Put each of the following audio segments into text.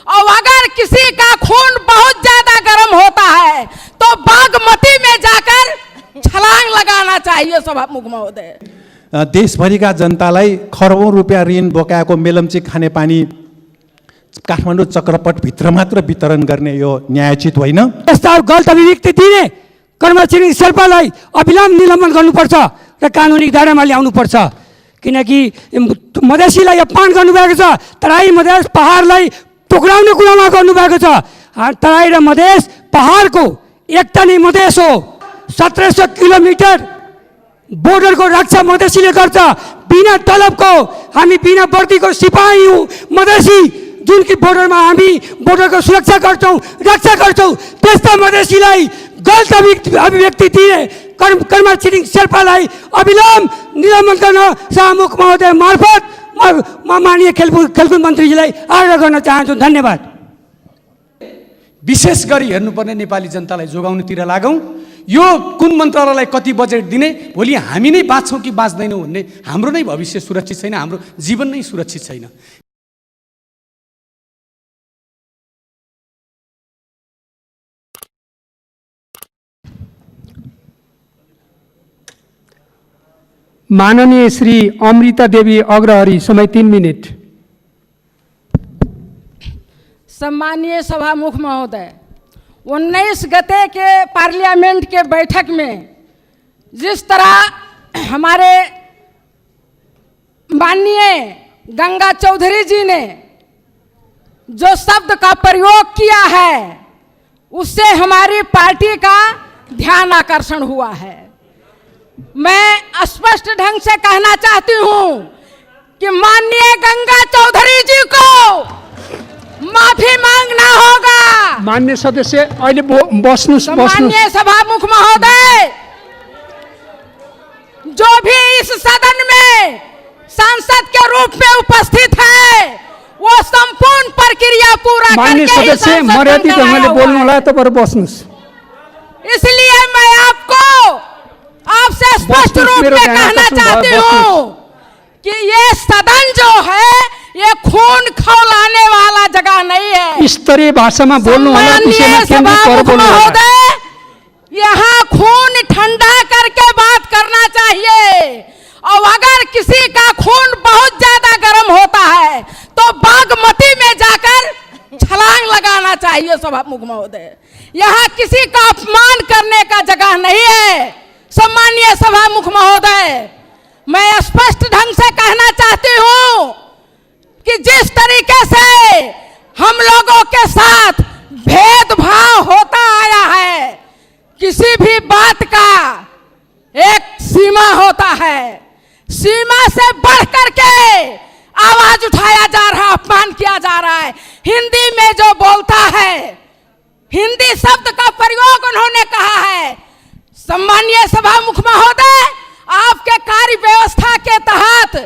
और अगर किसी का खून बहुत ज्यादा गर्म होता है तो बागमती में जाकर छलांग लगाना चाहिए सभामुख महोदय। देशभरिका जनतालाई खरबौं रुपियाँ ऋण बोकाएको मेलम्ची खानेपानी काठमाडौँ चक्रपटभित्र मात्र वितरण गर्ने यो न्यायोचित होइन। प्रस्ताव गलत अभिव्यक्ति दिने कर्म छिरिङ शेर्पालाई अविलम्ब निलम्बन गर्नुपर्छ र कानुनी दायरामा ल्याउनुपर्छ, किनकि मधेसीलाई अपमान गर्नुभएको छ। तराई मधेस पहाडलाई टुक्राउने कुरामा गर्नुभएको छ। तराई र मधेस पहाडको एकता नै मधेस हो। 1700 किलोमिटर बोर्डरको रक्षा मधेसीले गर्छ बिना तलबको। हामी बिना वर्दीको सिपाही हौँ मधेसी, जुन कि बोर्डरमा हामी बोर्डरको सुरक्षा गर्छौँ, रक्षा गर्छौँ। त्यस्ता मधेसीलाई गलत अभिव्यक्ति दिए कर्म छिरिङ शेर्पालाई अविलम्ब निलम्बन गर्न सभामुख महोदय मार्फत म माननीय खेलकुद मन्त्रीजीलाई आग्रह गर्न चाहन्छु। धन्यवाद। विशेष गरी हेर्नुपर्ने नेपाली जनतालाई जोगाउनुतिर लागौँ। यो कुन मन्त्रालयलाई कति बजेट दिने, भोलि हामी नै बाँच्छौँ कि बाँच्दैनौँ भन्ने, हाम्रो नै भविष्य सुरक्षित छैन, हाम्रो जीवन नै सुरक्षित छैन। माननीय श्री अमृता देवी अग्रहरी, समय 3 मिनट। सम्मानीय सभामुख महोदय, 19 गते के पार्लियामेंट के बैठक में जिस तरह हमारे माननीय गंगा चौधरी जी ने जो शब्द का प्रयोग किया है उससे हमारी पार्टी का ध्यान आकर्षण हुआ है। मैं स्पष्ट ढंग से कहना चाहती हूं कि माननीय गंगा चौधरी जी को माफी मांगना होगा। माननीय सदस्य अहिले बस्नुस्। माननीय सभामुख महोदय, जो भी इस सदन में सांसद के रूप में उपस्थित है वो संपूर्ण प्रक्रिया पूरा माननीय सदस्य मर्यादित ढंगले बोल्नु होला, तपाईहरु बस्नुस्। इसलिए मैं आपसे स्पष्ट रूप में कहना चाहती हूँ कि ये सदन जो है ये खून खौलाने वाला जगह नहीं है। स्तरीय भाषा में बोल्नु होला, विषयमा केन्द्रित गरेर बोल्नु होला। यहाँ खून ठंडा करके बात करना चाहिए। और अगर किसी का खून बहुत ज्यादा गर्म होता है तो बागमती में जाकर छलांग लगाना चाहिए सभामुख महोदय। यहाँ किसी का अपमान करने का जगह नहीं है। सम्मानीय सभामुख महोदय, मैं स्पष्ट ढंग से कहना चाहती हूँ कि जिस तरीके से हम लोगों के साथ भेदभाव होता आया है, किसी भी बात का एक सीमा होता है, सीमा से बढ़ करके आवाज उठाया जा रहा है, अपमान किया जा रहा है। हिंदी में जो बोलता है, हिंदी शब्द का प्रयोग उन्होंने कहा है। सम्मानीय सभामुख महोदय, आपके कार्य व्यवस्था के तहत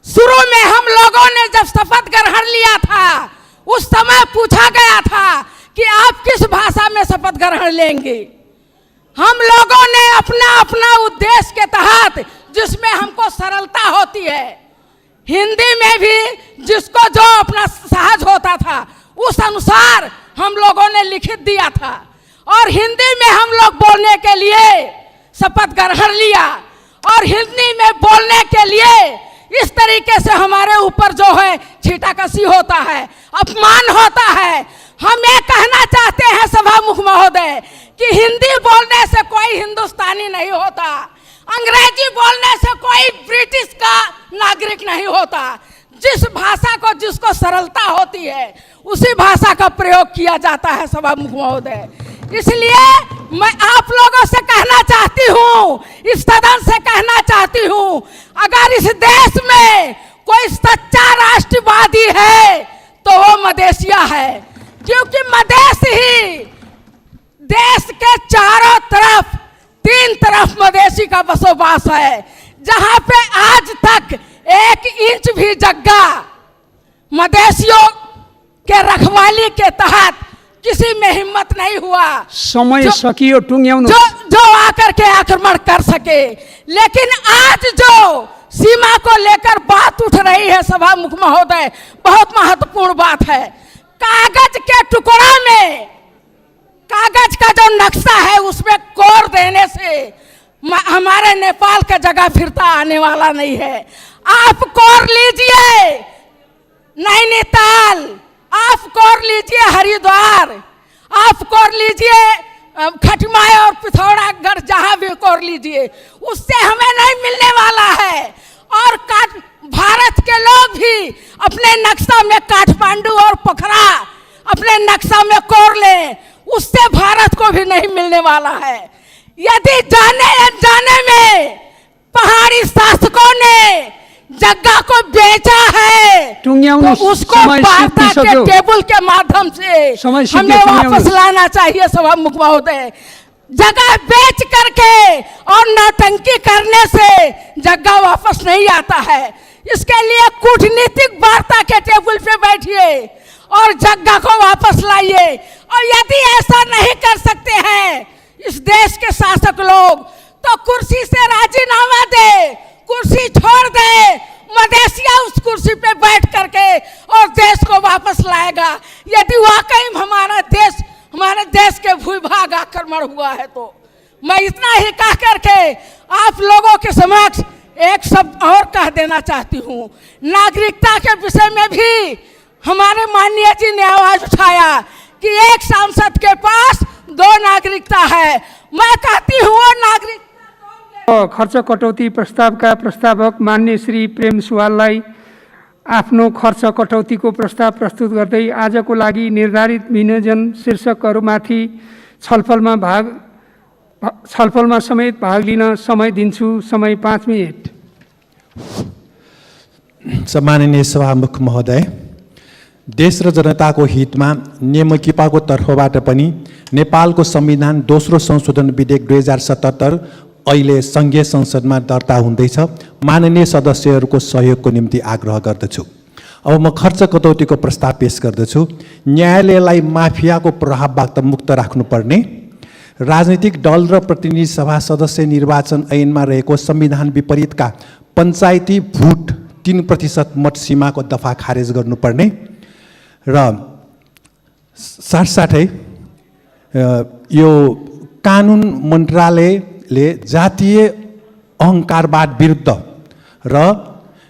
शुरू में हम लोगों ने जब शपथ ग्रहण लिया था उस समय पूछा गया था कि आप किस भाषा में शपथ ग्रहण लेंगे। हम लोगों ने अपना अपना उद्देश्य के तहत, जिसमें हमको सरलता होती है, हिंदी में भी जिसको जो अपना सहज होता था उस अनुसार हम लोगों ने लिखित दिया था और हिंदी में हम लोग बोलने के लिए शपथ ग्रहण लिया। और हिंदी में बोलने के लिए इस तरीके से हमारे ऊपर जो है छीटाकशी होता है, अपमान होता है। हम ये कहना चाहते हैं सभामुख महोदय कि हिंदी बोलने से कोई हिंदुस्तानी नहीं होता, अंग्रेजी बोलने से कोई ब्रिटिश का नागरिक नहीं होता। जिस भाषा को जिसको सरलता होती है उसी भाषा का प्रयोग किया जाता है सभामुख महोदय। इसलिए मैं आप लोगों से कहना चाहती हूँ, इस सदन से कहना चाहती हूँ, अगर इस देश में कोई सच्चा राष्ट्रवादी है तो वो मधेसिया है, क्योंकि मधेश ही देश के चारों तरफ, 3 तरफ मधेसी का बसोबास है, जहाँ पे आज तक 1 इंच भी जगह मधेसियों के रखवाली के तहत किसी में हिम्मत नहीं हुआ समय सकियो टुंग्याउनु जो आकर के आक्रमण कर सके। लेकिन आज जो सीमा को लेकर बात उठ रही है सभामुख महोदय, बहुत महत्वपूर्ण बात है। कागज के टुकड़ा में, कागज का जो नक्शा है उसमें कोर देने से हमारे नेपाल का जगह फिरता आने वाला नहीं है। आप कोर लीजिए नैनीताल, आप कोर लीजिए हरिद्वार, आप कोर लीजिए खटमाय और पिथौरागढ़, जहां भी कोर लीजिए, उससे हमें नहीं मिलने वाला है। और भारत के लोग भी अपने नक्शा में काठमांडू और पोखरा अपने नक्शा में कोर लें, उससे भारत को भी नहीं मिलने वाला है। यदि जाने अनजाने में पहाड़ी शासकों ने जगह को बेचा है तो उसको वार्ता के टेबल के माध्यम से हमें वापस लाना चाहिए। सभामुख महोदय, जगह बेच करके और नौटंकी करने से जगह वापस नहीं आता है। इसके लिए कूटनीतिक वार्ता के टेबल पे बैठिए और जगह को वापस लाइए। और यदि ऐसा नहीं कर सकते हैं इस देश के शासक लोग, तो कुर्सी से राजीनामा दे, कुर्सी छोड़ दे, मदेशिया उस कुर्सी पे बैठ करके और देश को वापस लाएगा। यदि वाकई हमारे देश के भूभाग आक्रमण हुआ है तो मैं इतना ही कह करके आप लोगों के समक्ष एक शब्द और कह देना चाहती हूँ। नागरिकता के विषय में भी हमारे माननीय जी ने आवाज उठाया कि एक सांसद के पास 2 नागरिकता है। मैं कहती हूँ वो नागरिकता खर्च कटौती प्रस्तावका प्रस्तावक मान्य श्री प्रेम सुवाललाई आफ्नो खर्च कटौतीको प्रस्ताव प्रस्तुत गर्दै आजको लागि निर्धारित विनियोजन शीर्षकहरूमाथि छलफलमा समेत भाग लिन समय दिन्छु। समय 5 मिनेट। सम्माननीय सभामुख महोदय, देश र जनताको हितमा नेमकिपाको तर्फबाट पनि नेपालको संविधान दोस्रो संशोधन विधेयक 2077 अहिले संघीय संसदमा दर्ता हुँदैछ। माननीय सदस्यहरूको सहयोगको निम्ति आग्रह गर्दछु। अब म खर्च कटौतीको प्रस्ताव पेश गर्दछु। न्यायालयलाई माफियाको प्रभावबाट मुक्त राख्नुपर्ने, राजनीतिक दल र प्रतिनिधि सभा सदस्य निर्वाचन ऐनमा रहेको संविधान विपरीतका पञ्चायती भोट 3% मत सीमाको दफा खारेज गर्नुपर्ने र साथसाथै यो कानुन मन्त्रालयले जातीय अहङ्कारवाद विरुद्ध र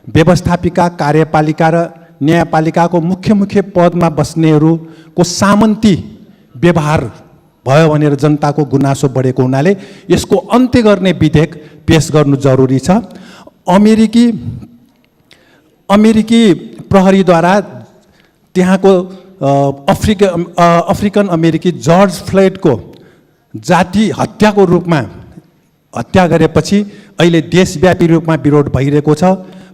व्यवस्थापिका कार्यपालिका र न्यायपालिकाको मुख्य पदमा बस्नेहरूको सामन्ती व्यवहार भयो भनेर जनताको गुनासो बढेको हुनाले यसको अन्त्य गर्ने विधेयक पेश गर्नु जरुरी छ। अमेरिकी प्रहरीद्वारा त्यहाँको अफ्रिकन अमेरिकी जर्ज फ्लोइडको जाति हत्याको रूपमा हत्या गरेपछि अहिले देशव्यापी रूपमा विरोध भइरहेको छ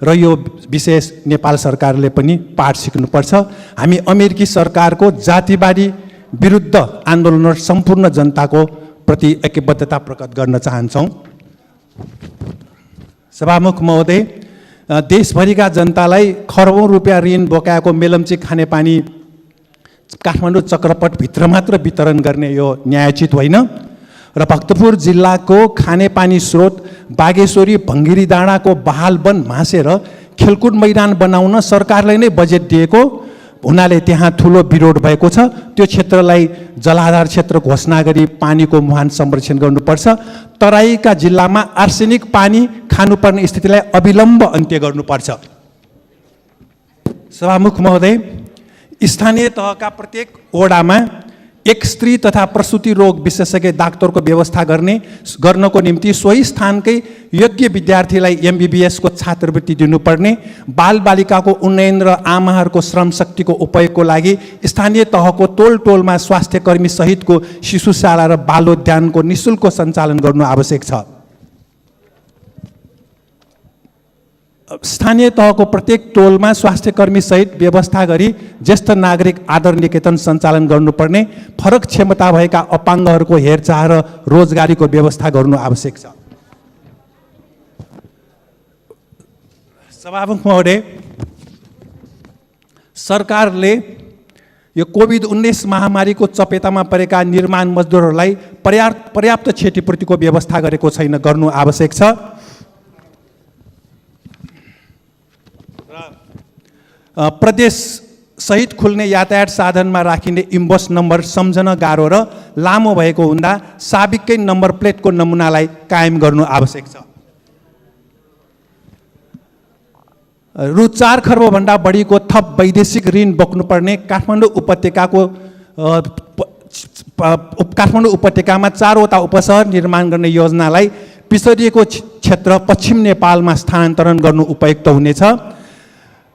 र यो विषय नेपाल सरकारले पनि पाठ सिक्नुपर्छ। हामी अमेरिकी सरकारको जातिवादी विरुद्ध आन्दोलन सम्पूर्ण जनताको प्रति ऐक्यबद्धता प्रकट गर्न चाहन्छौँ। सभामुख महोदय, देशभरिका जनतालाई खरबौँ रुपियाँ ऋण बोकाएको मेलम्ची खानेपानी काठमाडौँ चक्रपटभित्र मात्र वितरण गर्ने यो न्यायोचित होइन र भक्तपुर जिल्लाको खानेपानी स्रोत बागेश्वरी भङ्गिरी डाँडाको बहाल वन भाँसेर खेलकुद मैदान बनाउन सरकारले नै बजेट दिएको हुनाले त्यहाँ ठुलो विरोध भएको छ। त्यो क्षेत्रलाई जलाधार क्षेत्र घोषणा गरी पानीको मुहान संरक्षण गर्नुपर्छ। तराईका जिल्लामा आर्सेनिक पानी खानुपर्ने स्थितिलाई अविलम्ब अन्त्य गर्नुपर्छ। सभामुख महोदय, स्थानीय तहका प्रत्येक वडामा एक स्त्री तथा प्रसूति रोग विशेषज्ञ डाक्टरको व्यवस्था गर्नको निम्ति सोही स्थानकै योग्य विद्यार्थीलाई MBBS को छात्रवृत्ति दिनुपर्ने, बालबालिकाको उन्नयन र आमाहरूको श्रम शक्तिको उपयोगको लागि स्थानीय तहको टोलमा स्वास्थ्यकर्मी सहितको शिशुशाला र बालोद्यानको निःशुल्क सञ्चालन गर्नु आवश्यक छ। स्थानीय तहको प्रत्येक टोलमा स्वास्थ्यकर्मी सहित व्यवस्था गरी ज्येष्ठ नागरिक आदर निकेतन सञ्चालन गर्नुपर्ने, फरक क्षमता भएका अपाङ्गहरूको हेरचाह र रोजगारीको व्यवस्था गर्नु आवश्यक छ। सभामुख महोदय, सरकारले यो कोभिड-19 महामारीको चपेटामा परेका निर्माण मजदुरहरूलाई पर्याप्त क्षतिपूर्तिको व्यवस्था गरेको छैन, गर्नु आवश्यक छ। प्रदेश सहित खुल्ने यातायात साधनमा राखिने इम्बस नम्बर सम्झन गाह्रो र लामो भएको हुँदा साबिकै नम्बर प्लेटको नमुनालाई कायम गर्नु आवश्यक छ। रु 4 खर्बभन्दा बढीको थप वैदेशिक ऋण बोक्नुपर्ने काठमाडौँ उपत्यकामा 4वटा उपशहर निर्माण गर्ने योजनालाई पिछडिएको क्षेत्र पश्चिम नेपालमा स्थानान्तरण गर्नु उपयुक्त हुनेछ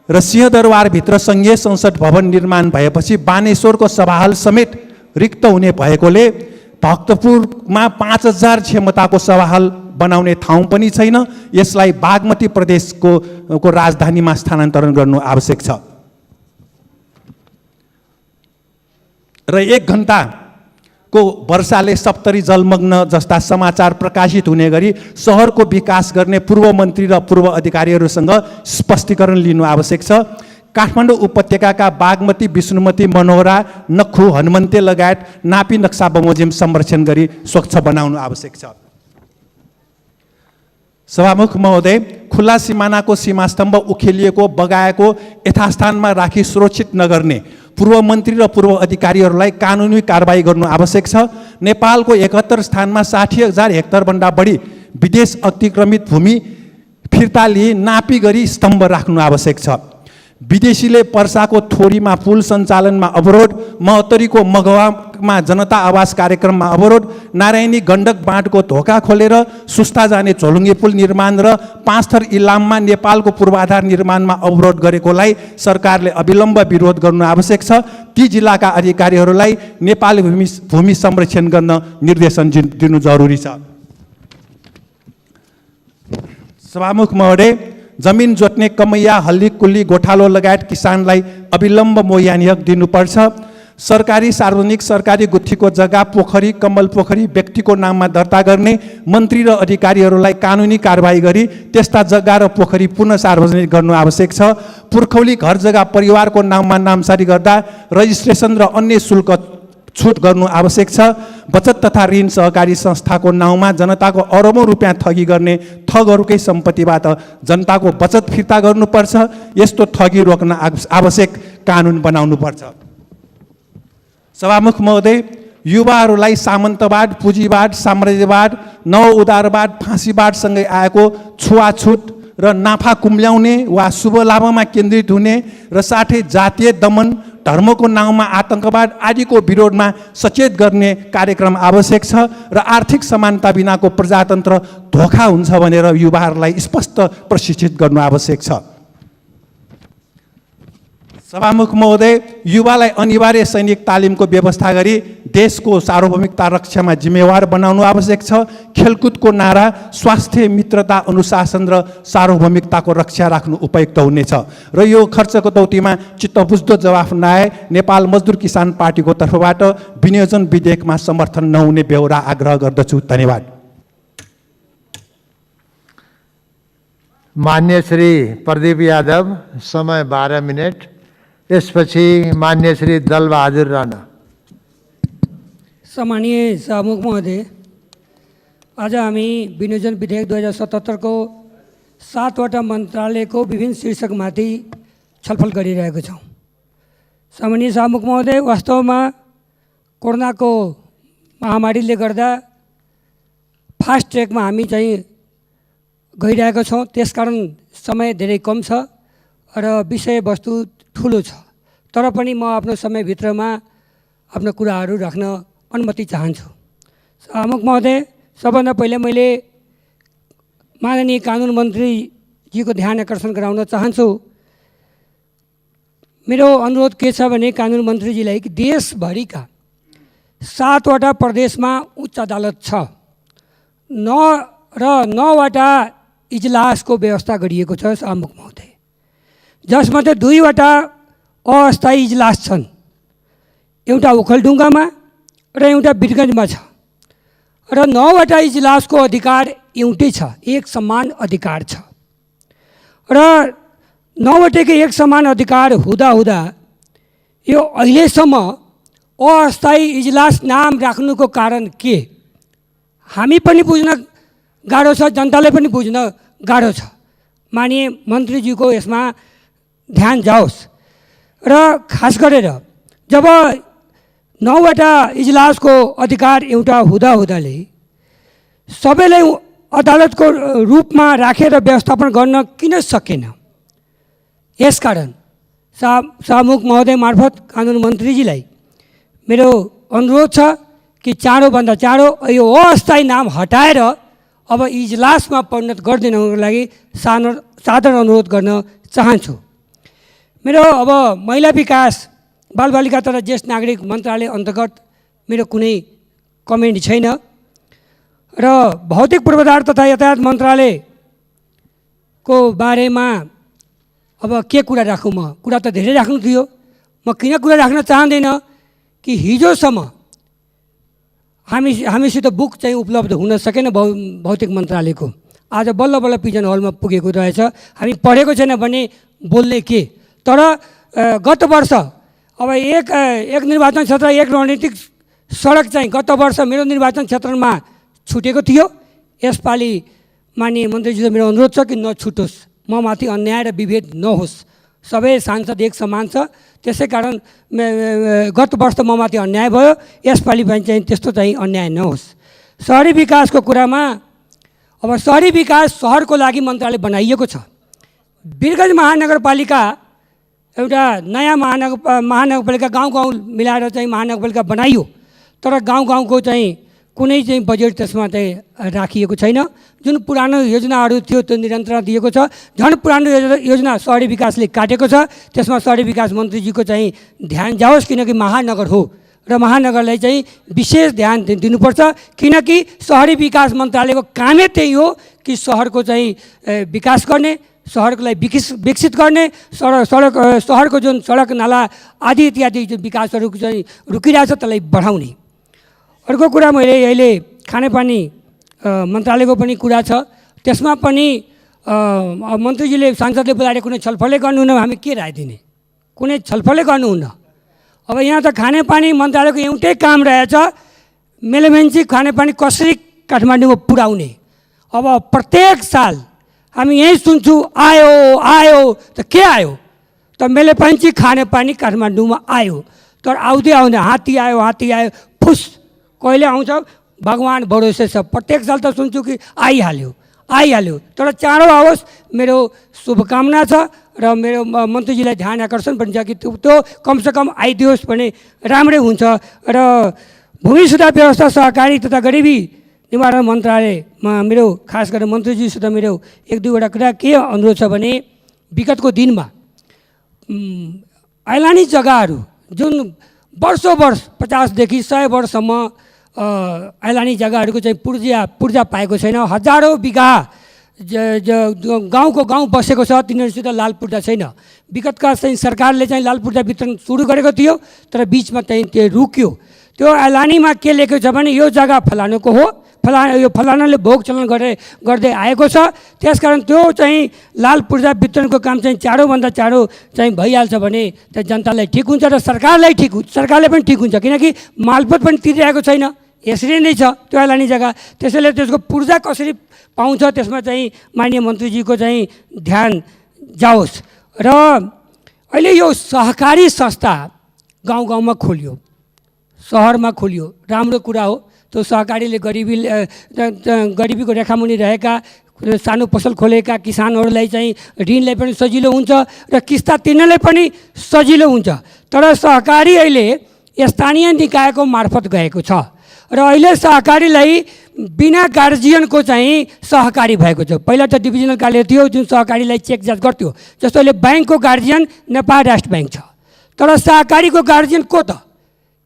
र सिंहदरबारभित्र सङ्घीय संसद भवन निर्माण भएपछि बानेश्वरको सभाहाल समेत रिक्त हुने भएकोले भक्तपुरमा 5000 क्षमताको सभाहाल बनाउने ठाउँ पनि छैन। यसलाई बागमती प्रदेशको राजधानीमा स्थानान्तरण गर्नु आवश्यक छ र 1 घण्टाको वर्षाले सप्तरी जलमग्न जस्ता समाचार प्रकाशित हुने गरी सहरको विकास गर्ने पूर्व मन्त्री र पूर्व अधिकारीहरूसँग स्पष्टीकरण लिनु आवश्यक छ। काठमाडौँ उपत्यकाका बागमती, विष्णुमती, मनोहरा, नक्खु, हनुमन्ते लगायत नापी नक्सा बमोजिम संरक्षण गरी स्वच्छ बनाउनु आवश्यक छ। सभामुख महोदय, खुल्ला सिमानाको सीमास्तम्भ उखेलिएको बगाएको यथास्थानमा राखी सुरक्षित नगर्ने पूर्व मन्त्री र पूर्व अधिकारीहरूलाई कानुनी कारबाही गर्नु आवश्यक छ। नेपालको 71 स्थानमा 60,000 हेक्टरभन्दा बढी विदेश अतिक्रमित भूमि फिर्ता लिए नापी गरी स्तम्भ राख्नु आवश्यक छ। विदेशीले पर्साको थोरीमा पुल सञ्चालनमा अवरोध, महोत्तरीको मगवामा जनता आवास कार्यक्रममा अवरोध, नारायणी गण्डक बाँधको धोका खोलेर सुस्ता जाने झोलुङ्गे पुल निर्माण र 5 थर इलाममा नेपालको पूर्वाधार निर्माणमा अवरोध गरेकोलाई सरकारले अविलम्ब विरोध गर्नु आवश्यक छ। ती जिल्लाका अधिकारीहरूलाई नेपाली भूमि संरक्षण गर्न निर्देशन दिनु जरुरी छ। सभामुख महोदय, जमिन जोत्ने कमैया, हल्ली कुल्ली, गोठालो लगायत किसानलाई अविलम्ब मोयानी हक दिनुपर्छ। सरकारी सार्वजनिक सरकारी गुत्थीको जग्गा, पोखरी, कमल पोखरी व्यक्तिको नाममा दर्ता गर्ने मन्त्री र अधिकारीहरूलाई कानुनी कारबाही गरी त्यस्ता जग्गा र पोखरी पुनः सार्वजनिक गर्नु आवश्यक छ। पुर्खौली घर जग्गा परिवारको नाममा नामसारी गर्दा रजिस्ट्रेसन र अन्य शुल्क छुट गर्नु आवश्यक छ। बचत तथा ऋण सहकारी संस्थाको नाउँमा जनताको अरबौं रुपियाँ ठगी गर्ने ठगहरूकै सम्पत्तिबाट जनताको बचत फिर्ता गर्नुपर्छ। यस्तो ठगी रोक्न आवश्यक कानुन बनाउनुपर्छ। सभामुख महोदय, युवाहरूलाई सामन्तवाद, पुँजीवाद, साम्राज्यवाद, नव उदारवाद, फाँसीवादसँगै आएको छुवाछुट र नाफा कुम्ल्याउने वा शुभ लाभमा केन्द्रित हुने र साथै जातीय दमन, धर्मको नाउँमा आतंकवाद आदिको विरोधमा सचेत गर्ने कार्यक्रम आवश्यक छ र आर्थिक समानता बिनाको प्रजातन्त्र धोका हुन्छ भनेर युवाहरूलाई स्पष्ट प्रशिक्षित गर्नु आवश्यक छ। सभामुख महोदय, युवालाई अनिवार्य सैनिक तालिमको व्यवस्था गरी देशको सार्वभौमिकता रक्षामा जिम्मेवार बनाउनु आवश्यक छ। खेलकुदको नारा स्वास्थ्य, मित्रता, अनुशासन र सार्वभौमिकताको रक्षा राख्नु उपयुक्त हुनेछ र यो खर्च कटौतीमा चित्तबुझ्दो जवाफ नआए नेपाल मजदुर किसान पार्टीको तर्फबाट विनियोजन विधेयकमा समर्थन नहुने बेहोरा आग्रह गर्दछु। धन्यवाद। मान्य श्री प्रदीप यादव, समय 12 मिनट। यसपछि मान्य श्री दलबहादुर राणा। सम्मानीय सभामुख महोदय, आज हामी विनियोजन विधेयक 2077 को 7वटा मन्त्रालयको विभिन्न शीर्षकमाथि छलफल गरिरहेको छौँ। सम्मानीय सभामुख महोदय, वास्तवमा कोरोनाको महामारीले गर्दा फास्ट ट्र्याकमा हामी चाहिँ गइरहेका छौँ। त्यसकारण समय धेरै कम छ र विषयवस्तु ठुलो छ, तर पनि म आफ्नो समयभित्रमा आफ्नो कुराहरू राख्न अनुमति चाहन्छु। सभामुख महोदय, सबभन्दा पहिले मैले माननीय कानुन मन्त्रीजीको ध्यान आकर्षण गराउन चाहन्छु। मेरो अनुरोध के छ भने कानुन मन्त्रीजीलाई कि देशभरिका 7वटा प्रदेशमा उच्च अदालत छ, 9वटा इजलासको व्यवस्था गरिएको छ सभामुख महोदय, जसमध्ये 2वटा अस्थायी इजलास छन्। एउटा ओखलढुङ्गामा र एउटा वीरगन्जमा छ र 9वटा इजलासको अधिकार एउटै छ, एक समान अधिकार छ र 9वटाकै एक समान अधिकार हुँदा यो अहिलेसम्म अस्थायी इजलास नाम राख्नुको कारण के हामी पनि बुझ्न गाह्रो छ, जनताले पनि बुझ्न गाह्रो छ। माननीय मन्त्रीजीको यसमा ध्यान जाओस् र खास गरेर जब 9वटा इजलासको अधिकार एउटा हुँदाहुँदाले सबैलाई अदालतको रूपमा राखेर व्यवस्थापन गर्न किन सकेन? यसकारण शाहमुख महोदय मार्फत कानुन मन्त्रीजीलाई मेरो अनुरोध छ कि चाँडोभन्दा चाँडो यो अस्थायी नाम हटाएर अब इजलासमा परिणत गरिदिनको लागि सादर अनुरोध गर्न चाहन्छु। मेरो अब महिला विकास बालबालिका तथा ज्येष्ठ नागरिक मन्त्रालय अन्तर्गत मेरो कुनै कमेन्ट छैन र भौतिक पूर्वाधार तथा यातायात मन्त्रालयको बारेमा अब के कुरा राखौँ? कुरा त धेरै राख्नु थियो। म किन कुरा राख्न चाहँदैन कि हिजोसम्म हामीसित बुक चाहिँ उपलब्ध हुन सकेन भौतिक मन्त्रालयको। आज बल्ल बल्ल पिजन हलमा पुगेको रहेछ। हामी पढेको छैन भने बोल्ने के? तर गत वर्ष अब एक निर्वाचन क्षेत्र एक रणनीतिक सडक चाहिँ गत वर्ष मेरो निर्वाचन क्षेत्रमा छुटेको थियो। यसपालि माननीय मन्त्रीजीले मेरो अनुरोध छ कि नछुटोस्, म माथि अन्याय र विभेद नहोस्। सबै सांसद एक समान छ, त्यसै कारण गत वर्ष म माथि अन्याय भयो, यसपालि पनि चाहिँ त्यस्तो चाहिँ अन्याय नहोस्। सहरी विकासको कुरामा अब सहरी विकास सहरको लागि मन्त्रालय बनाइएको छ। वीरगञ्ज महानगरपालिका एउटा नयाँ महानगरपालिका गाउँ मिलाएर चाहिँ महानगरपालिका बनाइयो, तर गाउँ चाहिँ कुनै चाहिँ बजेट त्यसमा चाहिँ राखिएको छैन। जुन पुरानो योजनाहरू थियो त्यो निरन्तरता दिएको छ। झन् पुरानो योजना सहरी विकासले काटेको छ, त्यसमा सहरी विकास मन्त्रीजीको चाहिँ ध्यान जाओस्, किनकि महानगर हो र महानगरलाई चाहिँ विशेष ध्यान दिनुपर्छ। किनकि सहरी विकास मन्त्रालयको कामै त्यही हो कि सहरको चाहिँ विकास गर्ने, सहरलाई विकसित गर्ने, सहरको जुन सडक नाला आदि इत्यादि जुन विकासहरू चाहिँ रुकिरहेछ त्यसलाई बढाउने। अर्को कुरा मैले अहिले खानेपानी मन्त्रालयको पनि कुरा छ, त्यसमा पनि मन्त्रीजीले सांसदले बोलाएर कुनै छलफलै गर्नुहुन्न, हामी के राय दिने? कुनै छलफलै गर्नुहुन्न। अब यहाँ त खानेपानी मन्त्रालयको एउटै काम रहेछ, मेलेमेन्ची खानेपानी कसरी काठमाडौँमा पुर्याउने। अब प्रत्येक साल हामी यही सुन्छौँ आयो त के आयो त? मेलेमेन्ची खानेपानी काठमाडौँमा आयो, तर आउँदै हात्ती आयो फुस कहिले आउँछ भगवान् भरोसे छ। प्रत्येक साल त सुन्छु कि आइहाल्यो, तर चाँडो आओस् मेरो शुभकामना छ र मेरो मन्त्रीजीलाई ध्यान आकर्षण पनि छ कि त्यो कमसेकम आइदियोस् भने राम्रै हुन्छ। र भूमि सुधार व्यवस्था सहकारी तथा गरिबी निवारण मन्त्रालयमा मेरो खास गरेर मन्त्रीजीसित मेरो एक दुईवटा कुरा के अनुरोध छ भने विगतको दिनमा ऐलानी जग्गाहरू जुन वर्षौँ 50देखि 100 वर्षसम्म ऐलानी जग्गाहरूको चाहिँ पूर्जा पाएको छैन। हजारौँ बिघा गाउँ बसेको छ, तिनीहरूसित लाल पूर्जा छैन। विगतका चाहिँ सरकारले चाहिँ लाल पूर्जा वितरण सुरु गरेको थियो, तर बिचमा चाहिँ त्यो रुक्यो। त्यो ऐलानीमा के लेखेको छ भने यो जग्गा फलानुको हो, यो फलानाले भोग चलन गर्दै आएको छ, त्यसकारण त्यो चाहिँ लाल पूर्जा वितरणको काम चाहिँ चाँडोभन्दा चाँडो चाहिँ भइहाल्छ भने त्यो जनतालाई ठिक हुन्छ र सरकारले पनि ठिक हुन्छ, किनकि मालपोत पनि तिरिरहेको छैन। यसरी नै छ त्यो ऐलानी जग्गा। त्यसैले त्यसको पूर्जा कसरी पाउँछ त्यसमा चाहिँ माननीय मन्त्रीजीको चाहिँ ध्यान जाओस्। र अहिले यो सहकारी संस्था गाउँमा खोलियो, सहरमा खोलियो, राम्रो कुरा हो। त्यो सहकारीले गरिबीको रेखामुनि रहेका सानो पसल खोलेका किसानहरूलाई चाहिँ ऋणलाई पनि सजिलो हुन्छ र किस्ता तिर्नलाई पनि सजिलो हुन्छ। तर सहकारी अहिले स्थानीय निकायको मार्फत गएको छ र अहिले सहकारीलाई बिना गार्जियनको चाहिँ सहकारी भएको छ। पहिला त डिभिजनल कार्यालय थियो जुन सहकारीलाई चेक जाँच गर्थ्यो, जस्तो अहिले ब्याङ्कको गार्जियन नेपाल राष्ट्र ब्याङ्क छ, तर सहकारीको गार्जियन को त?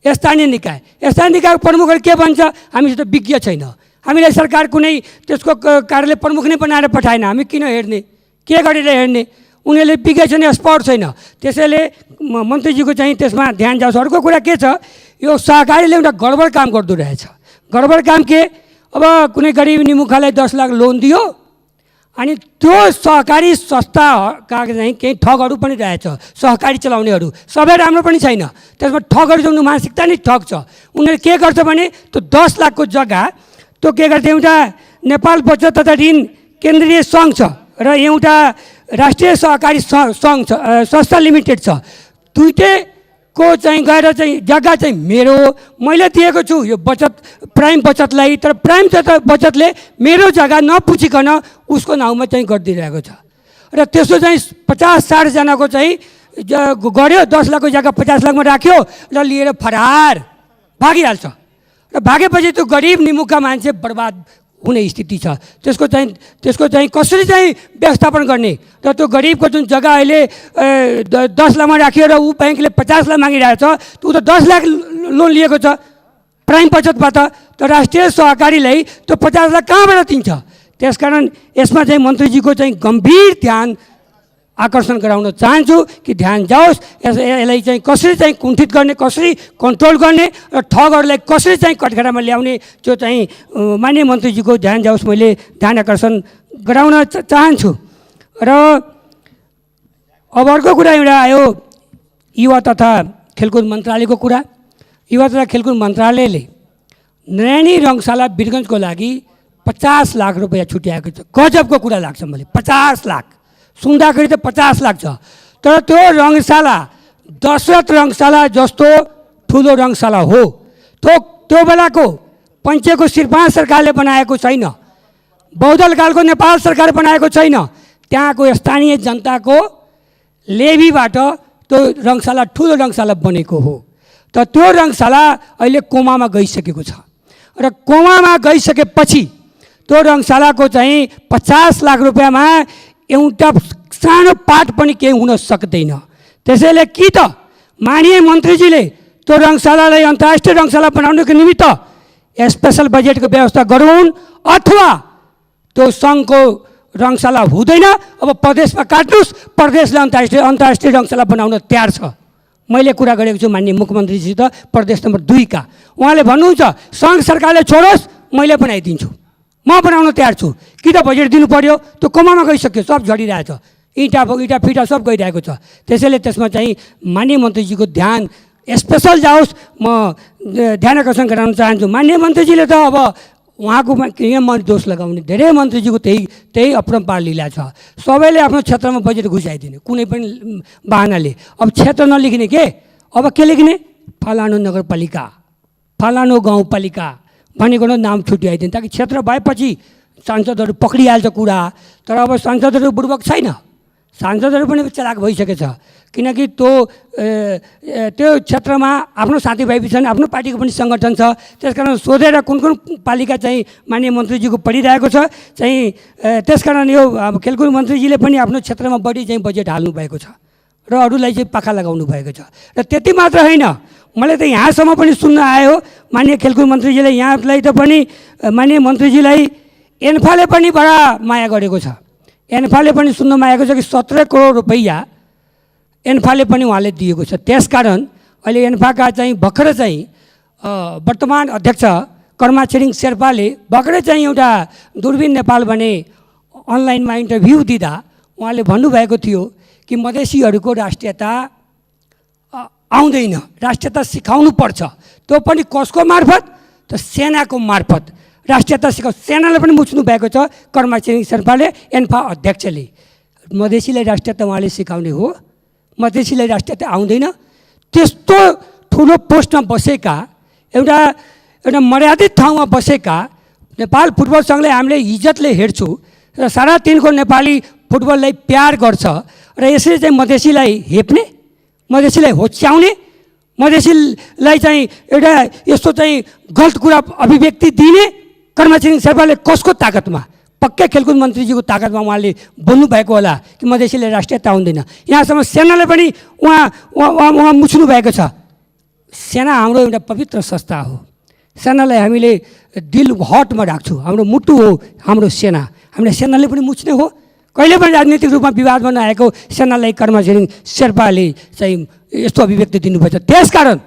स्थानीय निकाय। स्थानीय निकायको प्रमुखहरू के भन्छ? हामीसित विज्ञ छैन, हामीलाई सरकार कुनै त्यसको कार्यालय प्रमुख नै बनाएर पठाएन, हामी किन हेर्ने, के गरेर हेर्ने? उनीहरूले विज्ञ छैन, एक्सपर्ट छैन। त्यसैले मन्त्रीजीको चाहिँ त्यसमा ध्यान जाओस्। अर्को कुरा के छ, यो सहकारीले एउटा गडबड काम गर्दो रहेछ। गडबड काम के? अब कुनै गरिब निमुखालाई 10 लाख लोन दियो, अनि त्यो सहकारी संस्थाका चाहिँ केही ठगहरू पनि रहेछ। सहकारी चलाउनेहरू सबै राम्रो पनि छैन, त्यसमा ठगहरू जो मानसिकता नै ठग छ। उनीहरूले के गर्छ भने त्यो 10 लाखको जग्गा त्यो के गर्छ, एउटा नेपाल बचत तथा ऋण केन्द्रीय सङ्घ छ र एउटा राष्ट्रिय सहकारी सङ्घ छ, संस्था लिमिटेड छ। दुईटैको चाहिँ गएर चाहिँ जग्गा चाहिँ मेरो हो, मैले दिएको छु यो बचत प्राइम बचतलाई, तर प्राइम बचतले मेरो जग्गा नपुछिकन उसको नाउँमा चाहिँ गरिदिइरहेको छ। र त्यसो चाहिँ 50-60 जनाको चाहिँ गऱ्यो, 10 लाखको जग्गा 50 लाखमा राख्यो र लिएर फरार भागिहाल्छ। र भागेपछि त्यो गरिब निमुखका मान्छे बर्बाद हुने स्थिति छ। त्यसको चाहिँ कसरी चाहिँ व्यवस्थापन गर्ने? र त्यो गरिबको जुन जग्गा अहिले 10 लाखमा राखियो र ऊ ब्याङ्कले 50 लाख मागिरहेको छ, ऊ त 10 लाख लोन लिएको छ प्राइम बचतबाट, त राष्ट्रिय सहकारीलाई त्यो 50 लाख कहाँबाट दिन्छ? त्यसकारण यसमा चाहिँ मन्त्रीजीको चाहिँ गम्भीर ध्यान आकर्षण गराउन चाहन्छु कि ध्यान जाओस्, यसलाई चाहिँ कसरी चाहिँ कुण्ठित गर्ने, कसरी कन्ट्रोल गर्ने र ठगहरूलाई कसरी चाहिँ कटघरामा ल्याउने, जो चाहिँ माननीय मन्त्रीजीको ध्यान जाओस्, मैले ध्यान आकर्षण गराउन चाहन्छु। र अब अर्को कुरा एउटा आयो युवा तथा खेलकुद मन्त्रालयको कुरा। युवा तथा खेलकुद मन्त्रालयले नैनी रङशाला वीरगञ्जको लागि 50 लाख रुपियाँ छुट्याएको छ। गजबको कुरा लाग्छ मलाई, 50 लाख सुन्दाखेरि त 50 लाख छ, तर त्यो रङशाला दशरथ रङशाला जस्तो ठुलो रङशाला हो। त्यो बेलाको पञ्चेको शिरपाल सरकारले बनाएको छैन, बौद्धलकालको नेपाल सरकार बनाएको छैन, त्यहाँको स्थानीय जनताको लेबीबाट त्यो रङशाला ठुलो रङशाला बनेको हो। त त्यो रङशाला अहिले कोमामा गइसकेको छ र कोमामा गइसकेपछि त्यो रङशालाको चाहिँ 50 लाख रुपियाँमा एउटा सानो पाठ पनि केही हुन सक्दैन। त्यसैले कि त माननीय मन्त्रीजीले त्यो रङशालालाई अन्तर्राष्ट्रिय रङशाला बनाउनको निमित्त स्पेसल बजेटको व्यवस्था गरून्, अथवा त्यो सङ्घको रङशाला हुँदैन, अब प्रदेशमा काट्नुहोस्, प्रदेशले अन्तर्राष्ट्रिय रङशाला बनाउन तयार छ। मैले कुरा गरेको छु माननीय मुख्यमन्त्रीसित प्रदेश नम्बर 2 का, उहाँले भन्नुहुन्छ सङ्घ सरकारले छोडोस्, मैले बनाइदिन्छु, म बनाउन तयार छु। कि त बजेट दिनु पर्यो, त्यो कोमामा गइसक्यो, सब झडिरहेछ, इँटा फिटा सब गइरहेको छ। त्यसैले त्यसमा चाहिँ माननीय मन्त्रीजीको ध्यान स्पेसल जाओस्, म ध्यान आकर्षण गराउन चाहन्छु। माननीय मन्त्रीजीले त अब उहाँको यहाँ म दोष लगाउने, धेरै मन्त्रीजीको त्यही अपरम्पार लीला छ। सबैले आफ्नो क्षेत्रमा बजेट घुसाइदिने कुनै पनि बाहनाले। अब क्षेत्र नलेख्ने के, अब के लेख्ने? फलानु नगरपालिका, फलानु गाउँपालिका भनेको नाम छुट्याइदिने, ताकि क्षेत्र भएपछि सांसदहरू पक्रिहाल्छ कुरा। तर अब सांसदहरू बुर्बक छैन, सांसदहरू पनि चलाक भइसकेछ, किनकि त्यो क्षेत्रमा आफ्नो साथीभाइ छन्, आफ्नो पार्टीको पनि सङ्गठन छ। त्यसकारण सोधेर कुन पालिका चाहिँ माननीय मन्त्रीजीको पढिरहेको छ चाहिँ, त्यसकारण यो अब खेलकुद मन्त्रीजीले पनि आफ्नो क्षेत्रमा बढी चाहिँ बजेट हाल्नु भएको छ र अरूलाई चाहिँ पाखा लगाउनु भएको छ। र त्यति मात्र होइन, मलाई त यहाँसम्म पनि सुन्न आयो माननीय खेलकुद मन्त्रीजीले, यहाँलाई त पनि माननीय मन्त्रीजीलाई एन्फाले पनि बडा माया गरेको छ। एन्फाले पनि सुन्न मागेको छ कि 17 करोड रुपैयाँ एन्फाले पनि उहाँले दिएको छ। त्यसकारण अहिले एन्फाका चाहिँ भर्खर चाहिँ वर्तमान अध्यक्ष कर्मा छिरिङ शेर्पाले भर्खरै चाहिँ एउटा दूरबीन नेपाल भने अनलाइनमा इन्टरभ्यू दिँदा उहाँले भन्नुभएको थियो कि मधेसीहरूको राष्ट्रियता आउँदैन, राष्ट्रियता सिकाउनु पर्छ, त्यो पनि कसको मार्फत? त सेनाको मार्फत राष्ट्रियता सेनालाई पनि मुच्नु भएको छ कर्मा छिरिङ शेर्पाले, एन्फा अध्यक्षले। मधेसीलाई राष्ट्रियता उहाँले सिकाउने हो, मधेसीलाई राष्ट्रियता आउँदैन। त्यस्तो ठुलो पोस्टमा बसेका एउटा मर्यादित ठाउँमा बसेका नेपाल फुटबल सङ्घले हामीले इज्जतले हेर्छु र सारा तिनको नेपाली फुटबललाई प्यार गर्छ र यसरी चाहिँ मधेसीलाई हेप्ने, मधेसीलाई होच्याउने, मधेसीलाई चाहिँ एउटा यस्तो चाहिँ गलत कुरा अभिव्यक्ति दिने कर्मा छिरिङ शेर्पाले कसको ताकतमा? पक्कै खेलकुद मन्त्रीजीको ताकतमा उहाँले बोल्नुभएको होला कि मधेसीले राष्ट्रियता आउँदैन। यहाँसम्म सेनाले पनि उहाँ मुच्नु भएको छ। सेना हाम्रो एउटा पवित्र संस्था हो, सेनालाई हामीले दिल हटमा राख्छौँ, हाम्रो मुटु हो हाम्रो सेना, हामीले सेनाले पनि मुच्ने हो। कहिले पनि राजनीतिक रूपमा विवादमा नआएको सेनालाई कर्मा छिरिङ शेर्पाले चाहिँ यस्तो अभिव्यक्ति दिनुभएको छ। त्यसकारण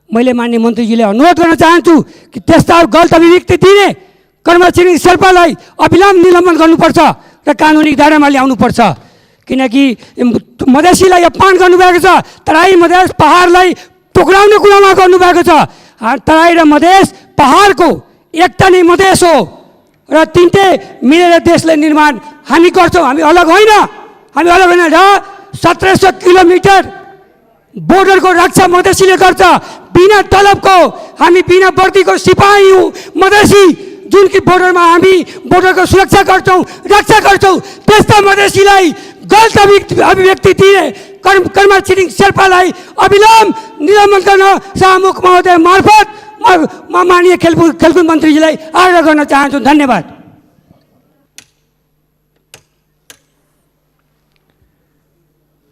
मैले माननीय मन्त्रीजीले अनुरोध गर्न चाहन्छु कि त्यस्ता गलत अभिव्यक्ति दिने कर्मा छिरिङ शेर्पालाई अविलम्ब निलम्बन गर्नुपर्छ र कानुनी दायरामा ल्याउनुपर्छ। किनकि मधेसीलाई अपमान गर्नुभएको छ, तराई मधेस पहाडलाई टुक्राउने कुरामा गर्नुभएको छ। तराई र मधेस पहाडको एकता नै मधेस हो र तिनटै मिलेर देशलाई निर्माण हामी गर्छौँ, हामी अलग होइन, हामी अलग होइन। र 1700 किलोमिटर बोर्डरको रक्षा मधेसीले गर्छ। बिना तलबको हामी बिना वर्दीको सिपाही हौँ मधेसी, जुन कि बोर्डरमा हामी बोर्डरको सुरक्षा गर्छौँ, रक्षा गर्छौँ। त्यस्ता मधेसीलाई गलत अभिव्यक्ति दिए कर्मा छिरिङ शेर्पालाई अविलम्ब निलम्बन गर्न शाहमुख महोदय मार्फत म माननीय खेलकुद मन्त्रीजीलाई आग्रह गर्न चाहन्छु। धन्यवाद।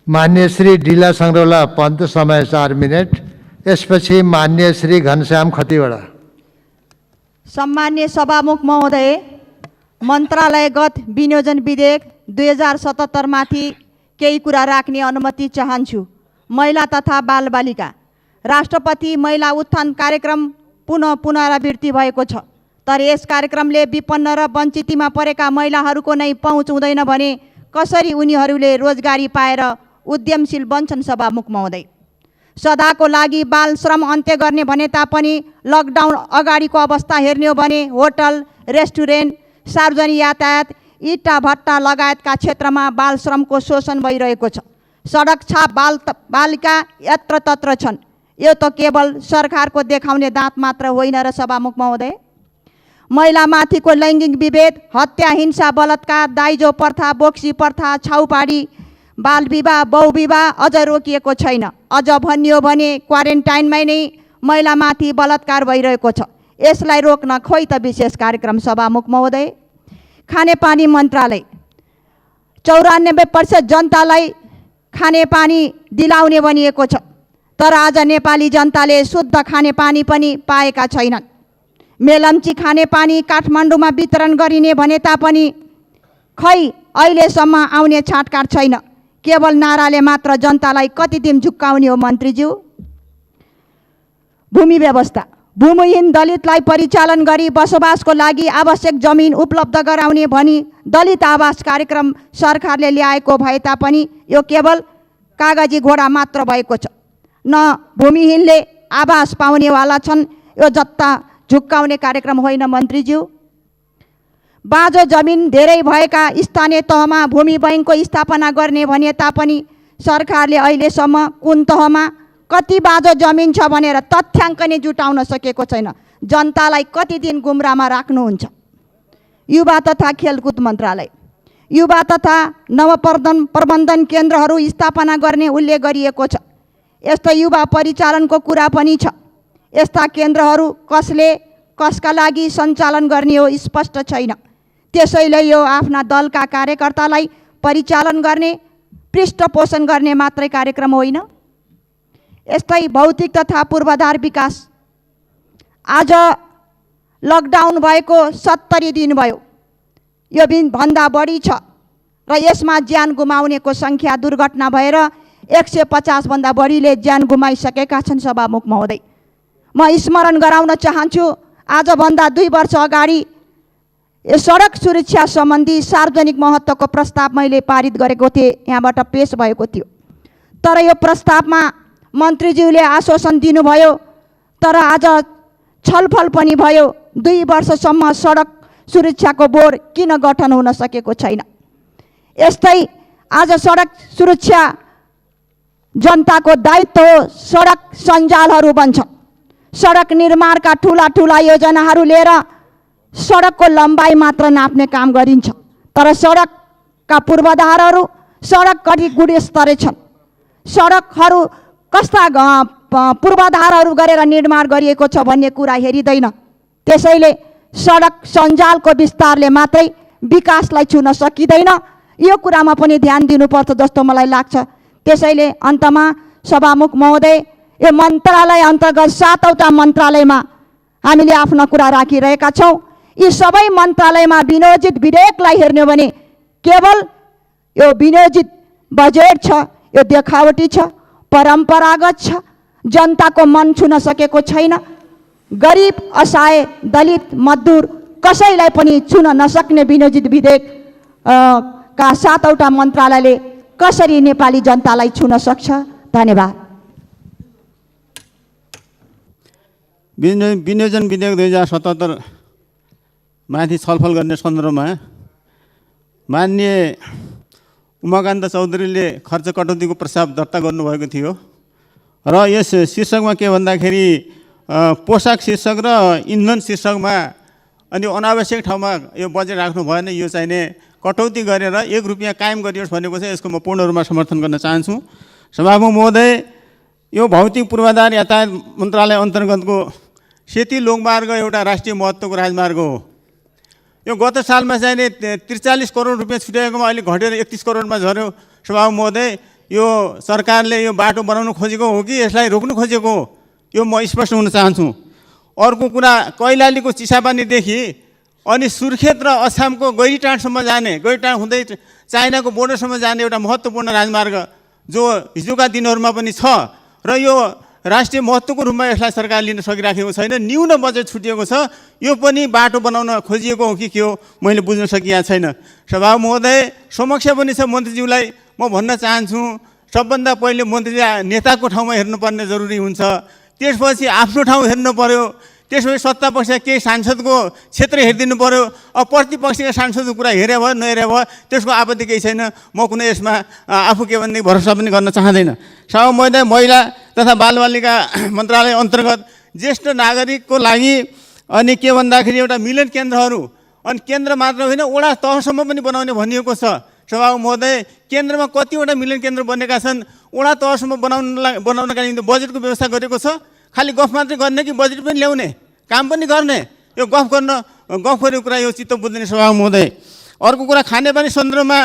मान्य श्री डिला सङ्ग्रौला पन्त, समय 4 मिनट। यसपछि मान्य श्री घनश्याम खतिवडा। सम्मान्य सभामुख महोदय, मन्त्रालयगत विनियोजन विधेयक 2077 माथि केही कुरा राख्ने अनुमति चाहन्छु। महिला तथा बालबालिका राष्ट्रपति महिला उत्थान कार्यक्रम पुनरावृत्ति भएको छ, तर यस कार्यक्रमले विपन्न र वञ्चितमा परेका महिलाहरूको नै पहुँच हुँदैन भने कसरी उनीहरूले रोजगारी पाएर उद्यमशील बन्छन्? सभामुख महोदय, सदाको लागि बाल श्रम अन्त्य गर्ने भने तापनि लकडाउन अगाडिको अवस्था हेर्ने हो भने होटल, रेस्टुरेन्ट, सार्वजनिक यातायात, इँटा भट्टा लगायतका क्षेत्रमा बाल श्रमको शोषण भइरहेको छ। सडक छाप बालिका यत्रतत्र छन्। यो त केवल सरकारको देखाउने दाँत मात्र होइन र सभामुख महोदय, महिलामाथिको लैङ्गिक विभेद, हत्या, हिंसा, बलात्कार, दाइजो प्रथा, बोक्सी प्रथा, छाउपाडी, बाल विवाह, बहुविवाह अझ रोकिएको छैन। अझ भनियो भने क्वारेन्टाइनमै नै महिलामाथि बलात्कार भइरहेको छ। यसलाई रोक्न खोइ त विशेष कार्यक्रम? सभामुख महोदय, खानेपानी मन्त्रालय 94% जनतालाई खानेपानी दिलाउने भनिएको छ, तर आज नेपाली जनताले शुद्ध खानेपानी पनि पाएका छैनन्। मेलम्ची खानेपानी काठमाडौँमा वितरण गरिने भने तापनि खै अहिलेसम्म आउने छाटकाट छैन। केवल नाराले मात्र जनतालाई कति दिन झुक्काउने हो मन्त्रीज्यू? भूमि व्यवस्था भूमिहीन दलितलाई परिचालन गरी बसोबासको लागि आवश्यक जमिन उपलब्ध गराउने भनी दलित आवास कार्यक्रम सरकारले ल्याएको भए तापनि यो केवल कागजी घोडा मात्र भएको छ। न भूमिहीनले आवास पाउनेवाला छन्। यो जत्ता झुक्काउने कार्यक्रम होइन मन्त्रीज्यू। बाँझो जमिन धेरै भएका स्थानीय तहमा भूमि बैङ्कको स्थापना गर्ने भने तापनि सरकारले अहिलेसम्म कुन तहमा कति बाँझो जमिन छ भनेर तथ्याङ्क नै जुटाउन सकेको छैन। जनतालाई कति दिन गुमराहमा राख्नुहुन्छ? युवा तथा खेलकुद मन्त्रालय युवा तथा प्रबन्धन केन्द्रहरू स्थापना गर्ने उल्लेख गरिएको छ। यस्तो युवा परिचालनको कुरा पनि छ। यस्ता केन्द्रहरू कसले कसका लागि सञ्चालन गर्ने हो स्पष्ट छैन। त्यसैले यो आफ्ना दलका कार्यकर्तालाई परिचालन गर्ने, पृष्ठपोषण गर्ने मात्रै कार्यक्रम होइन। यस्तै भौतिक तथा पूर्वाधार विकास आज लकडाउन भएको 70 दिन भयो। यो भन्दा बढी छ र यसमा ज्यान गुमाउनेको सङ्ख्या दुर्घटना भएर 150 भन्दा बढीले ज्यान गुमाइसकेका छन्। सभामुख महोदय, म स्मरण गराउन चाहन्छु, आजभन्दा 2 वर्ष अगाडि सडक सुरक्षा सम्बन्धी सार्वजनिक महत्त्वको प्रस्ताव मैले पारित गरेको थिएँ, यहाँबाट पेश भएको थियो। तर यो प्रस्तावमा मन्त्रीज्यूले आश्वासन दिनुभयो, तर आज छलफल पनि भयो। 2 वर्षसम्म सडक सुरक्षाको बोर्ड किन गठन हुन सकेको छैन? यस्तै आज सडक सुरक्षा जनताको दायित्व हो। सडक सञ्जालहरू बन्छन्। सडक निर्माणका ठुला योजनाहरू लिएर सडकको लम्बाइ मात्र नाप्ने काम गरिन्छ, तर सडकका पूर्वाधारहरू सडक कति गुणस्तरीय छन्? सडकहरू कस्ता पूर्वाधारहरू गरेर निर्माण गरिएको छ भन्ने कुरा हेरिँदैन। त्यसैले सडक सञ्जालको विस्तारले मात्रै विकासलाई छुन सकिँदैन। यो कुरामा पनि ध्यान दिनुपर्छ जस्तो मलाई लाग्छ। त्यसैले अन्तमा सभामुख महोदय, यो मन्त्रालय अन्तर्गत 7वटा मन्त्रालयमा हामीले आफ्ना कुरा राखिरहेका छौँ। यी सबै मन्त्रालयमा विनियोजित विधेयकलाई हेर्ने हो भने केवल यो विनियोजित बजेट छ, यो देखावटी छ, परम्परागत छ, जनताको मन छुन सकेको छैन। गरिब, असहाय, दलित, मजदुर कसैलाई पनि छुन नसक्ने विनियोजित विधेयक का 7वटा मन्त्रालयले कसरी नेपाली जनतालाई छुन सक्छ? धन्यवाद। विनियोजन विधेयक 2077 माथि छलफल गर्ने सन्दर्भमा माननीय उमाकान्त चौधरीले खर्च कटौतीको प्रस्ताव दर्ता गर्नुभएको थियो र यस शीर्षकमा के भन्दाखेरि पोसाक शीर्षक र इन्धन शीर्षकमा अनि अनावश्यक ठाउँमा यो बजेट राख्नु भएन, यो चाहिने कटौती गरेर 1 रुपियाँ कायम गरियोस् भनेको छ। यसको म पूर्ण रूपमा समर्थन गर्न चाहन्छु। सभामुख महोदय, यो भौतिक पूर्वाधार यातायात मन्त्रालय अन्तर्गतको सेती लोकमार्ग एउटा राष्ट्रिय महत्त्वको राजमार्ग हो। यो गत सालमा चाहिने 43 करोड रुपियाँ छुट्याएकोमा अहिले घटेर 31 करोडमा झऱ्यो। सभामुख महोदय, यो सरकारले यो बाटो बनाउनु खोजेको हो कि यसलाई रोक्नु खोजेको हो, यो म स्पष्ट हुन चाहन्छु। अर्को कुरा, कैलालीको चिसापानीदेखि अनि सुर्खेत र अछामको गैरीटाँडसम्म जाने, गैरीटाँड हुँदै चाइनाको बोर्डरसम्म जाने एउटा महत्त्वपूर्ण राजमार्ग जो हिजोका दिनहरूमा पनि छ र यो राष्ट्रिय महत्त्वको रूपमा यसलाई सरकार लिन सकिराखेको छैन। न्यून बजेट छुटिएको छ। यो पनि बाटो बनाउन खोजिएको हो कि के हो मैले बुझ्न सकिएको छैन। सभामुख महोदय, समक्ष पनि छ मन्त्रीज्यूलाई म भन्न चाहन्छु, सबभन्दा पहिले मन्त्री नेताको ठाउँमा हेर्नुपर्ने जरुरी हुन्छ, त्यसपछि आफ्नो ठाउँ हेर्नु पर्यो, त्यसपछि सत्तापक्ष केही सांसदको क्षेत्र हेरिदिनु पर्यो। अब प्रतिपक्षका सांसदको कुरा हेरे भयो नहेरे भयो, त्यसको आपत्ति केही छैन। म कुनै यसमा आफू के भन्ने भरोसा पनि गर्न चाहँदैन। सभामुख महोदय, महिला तथा बालबालिका मन्त्रालय अन्तर्गत ज्येष्ठ नागरिकको लागि अनि के भन्दाखेरि एउटा मिलन केन्द्रहरू, अनि केन्द्र मात्र होइन वडा तहसम्म पनि बनाउने भनिएको छ। सभामुख महोदय, केन्द्रमा कतिवटा मिलन केन्द्र बनेका छन्, वडा तहसम्म बनाउनका निम्ति बजेटको व्यवस्था गरेको छ। खालि गफ मात्रै गर्ने कि बजेट पनि ल्याउने, काम पनि गर्ने? यो गफ गरेको कुरा यो चित्त बुझ्दैन सभामुख महोदय। अर्को कुरा, खानेपानी सन्दर्भमा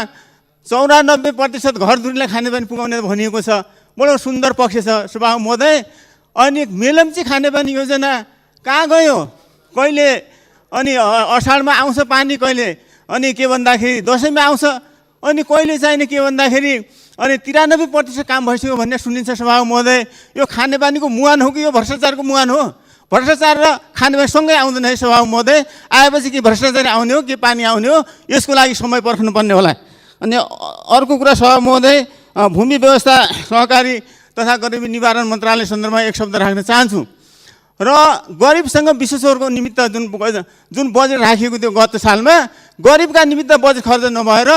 94% घरधुरीलाई खानेपानी पुगाउने भनिएको छ। बडो सुन्दर पक्ष छ सभामुख महोदय। अनि मेलम्ची खानेपानी योजना कहाँ गयो? कहिले अनि असाढमा आउँछ पानी, कहिले अनि के भन्दाखेरि दसैँमा आउँछ, अनि कहिले चाहिने के भन्दाखेरि अनि 93% काम भइसक्यो भन्ने सुनिन्छ सभामुख महोदय। यो खानेपानीको मुहान हो कि यो भ्रष्टाचारको मुहान हो? भ्रष्टाचार र खानेपानी सँगै आउँदैन है सभामुख महोदय। आएपछि कि भ्रष्टाचार आउने हो कि पानी आउने हो, यसको लागि समय पर्खनुपर्ने होला। अनि अर्को कुरा सभामुख महोदय, भूमि व्यवस्था सहकारी तथा गरिबी निवारण मन्त्रालय सन्दर्भमा एक शब्द राख्न चाहन्छु। र गरिबसँग विशेषहरूको निमित्त जुन बजेट राखिएको थियो गत सालमा, गरिबका निमित्त बजेट खर्च नभएर